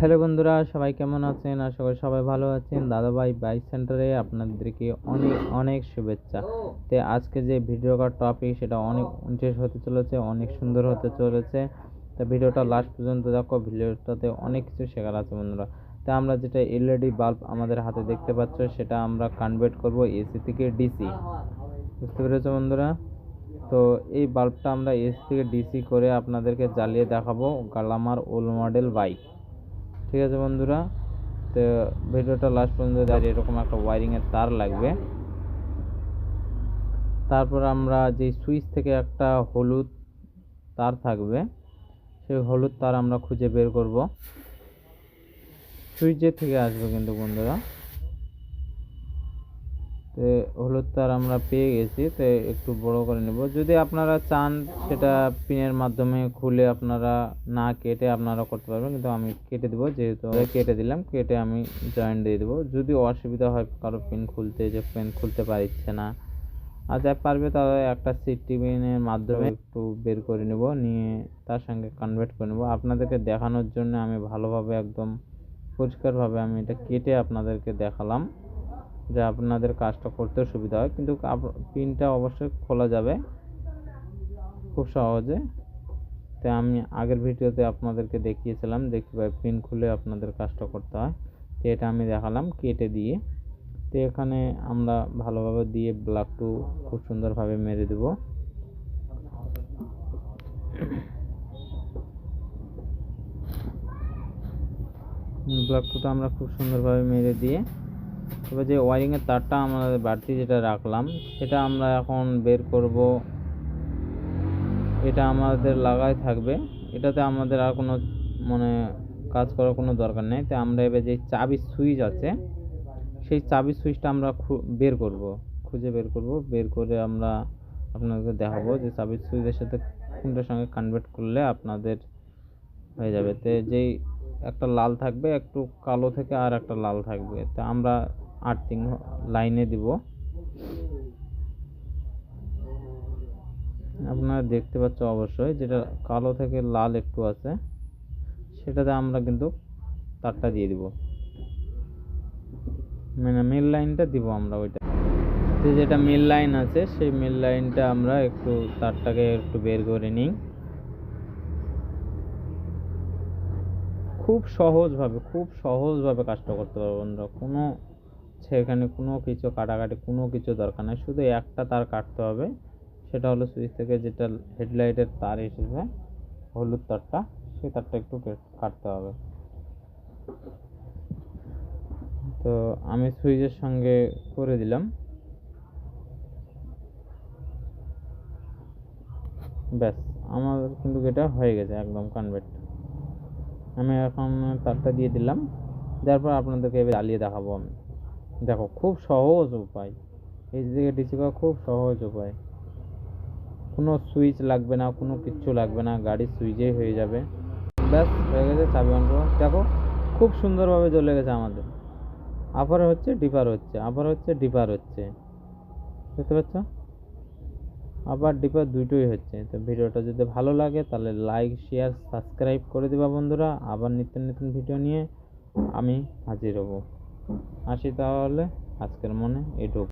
Hello বন্ধুরা, সবাই কেমন আছেন? আশা করি সবাই ভালো আছেন। দাদাভাই বাইক সেন্টারে আপনাদেরকে অনেক অনেক শুভেচ্ছা। তো আজকে যে ভিডিওর টপিক সেটা অনেক ইন্টারেস্ট হতে চলেছে, অনেক সুন্দর হতে চলেছে। তো ভিডিওটা লাস্ট পর্যন্ত দেখো, ভিডিওটাতে অনেক কিছু শেখার আছে বন্ধুরা। তো আমরা যেটা এলইডি বাল্ব আমাদের হাতে দেখতে পাচ্ছ, সেটা আমরা কনভার্ট করব এসি থেকে ডিসি। বুঝতে পেরেছো বন্ধুরা? তো এই বাল্বটা আমরা এসি থেকে ডিসি করে আপনাদেরকে জ্বালিয়ে দেখাবো গ্ল্যামার ওল্ড মডেল বাইক। ঠিক আছে বন্ধুরা, তো ভিডিওটা লাস্ট পর্যন্ত দাঁড়িয়ে এরকম একটা ওয়ারিংয়ের তার লাগবে। তারপর আমরা যে সুইচ থেকে একটা হলুদ তার থাকবে, সেই হলুদ তার আমরা খুঁজে বের করব। সুইচের থেকে আসবে কিন্তু বন্ধুরা। তো হলুদ তার আমরা পেয়ে গেছি, তো একটু বড় করে নেব। যদি আপনারা চান সেটা পিনের মাধ্যমে খুলে আপনারা না কেটে আপনারা করতে পারবেন, কিন্তু আমি কেটে দেবো। যেহেতু কেটে দিলাম, কেটে আমি জয়েন্ট দিয়ে দেবো। যদি অসুবিধা হয় কারো পিন খুলতে, যে পিন খুলতে পারছে না, আর যা পারবে তাহলে একটা সিটি পিনের মাধ্যমে একটু বের করে নেব, নিয়ে তার সঙ্গে কনভার্ট করে নেব। আপনাদেরকে দেখানোর জন্য আমি ভালোভাবে একদম পরিষ্কারভাবে আমি এটা কেটে আপনাদেরকে দেখালাম, যে আপনাদের কাজটা করতেও সুবিধা হয়। কিন্তু পিনটা অবশ্যই খোলা যাবে খুব সহজে। তো আমি আগের ভিডিওতে আপনাদেরকে দেখিয়েছিলাম যে কীভাবে পিন খুলে আপনাদের কাজটা করতে হয়। তো এটা আমি দেখালাম কেটে দিয়ে। তো এখানে আমরা ভালোভাবে দিয়ে ব্লাকটু খুব সুন্দরভাবে মেরে দেব। ব্লাকটুটা আমরা খুব সুন্দরভাবে মেরে দিয়ে, তবে যে ওয়ারিংয়ের তারটা আমরা বাড়তি যেটা রাখলাম সেটা আমরা এখন বের করব। এটা আমাদের লাগাই থাকবে, এটাতে আমাদের আর কোনো কাজ করার কোনো দরকার নেই। তো আমরা এবার যে চাবির সুইচ আছে, সেই চাবির সুইচটা আমরা বের করব, খুঁজে বের করব। বের করে আমরা আপনাদের দেখাবো যে চাবির সুইচের সাথে কোনটার সঙ্গে কনভার্ট করলে আপনাদের হয়ে যাবে। তো যেই একটা লাল থাকবে, একটু কালো থেকে আর একটা লাল থাকবে, তা আমরা আর্থিং লাইনে দিব। আপনারা দেখতে পাচ্ছ অবশ্যই, যেটা কালো থেকে লাল একটু আছে সেটাতে আমরা কিন্তু তারটা দিয়ে দিব, মেল লাইনটা দিব আমরা ওইটা। তো যেটা মেল লাইন আছে সেই মেল লাইনটা আমরা একটু তারটাকে একটু বের করে নিই। খুব সহজভাবে কাজটা করতে পারবো বন্ধুরা। সেখানে কোনো কিছু কাটাকাটি কোনো কিছু দরকার নেই, শুধু একটা তার কাটতে হবে। সেটা হলো সুইচ থেকে যেটা হেডলাইটের তার এসেছে, হলুদ তারটা, সেই তারটা একটু কাটতে হবে। তো আমি সুইচের সঙ্গে করে দিলাম, ব্যাস আমার কিন্তু এটা হয়ে গেছে একদম কনভার্ট। আমি এখন তারটা দিয়ে দিলাম, দেওয়ার পর আপনাদেরকে এবার জ্বালিয়ে দেখাবো আমি। দেখো, খুব সহজ উপায়, এই দিকে ডিসি করা খুব সহজ উপায়। কোনো সুইচ লাগবে না, কোনো কিচ্ছু লাগবে না, গাড়ির সুইচেই হয়ে যাবে। ব্যাস হয়ে গেছে, চাবি অন করো। দেখো খুব সুন্দরভাবে জ্বলে গেছে আমাদের। আবার হচ্ছে ডিপার হচ্ছে, আবার হচ্ছে ডিপার হচ্ছে, দেখতে পাচ্ছ? আবার ডিপার দুটোই হচ্ছে। তো ভিডিওটা যদি ভালো লাগে তাহলে লাইক, শেয়ার, সাবস্ক্রাইব করে দেবা বন্ধুরা। আবার নিত্য নতুন ভিডিও নিয়ে আমি হাজির হব। আসি তাহলে, আজকের মনে এটুকু।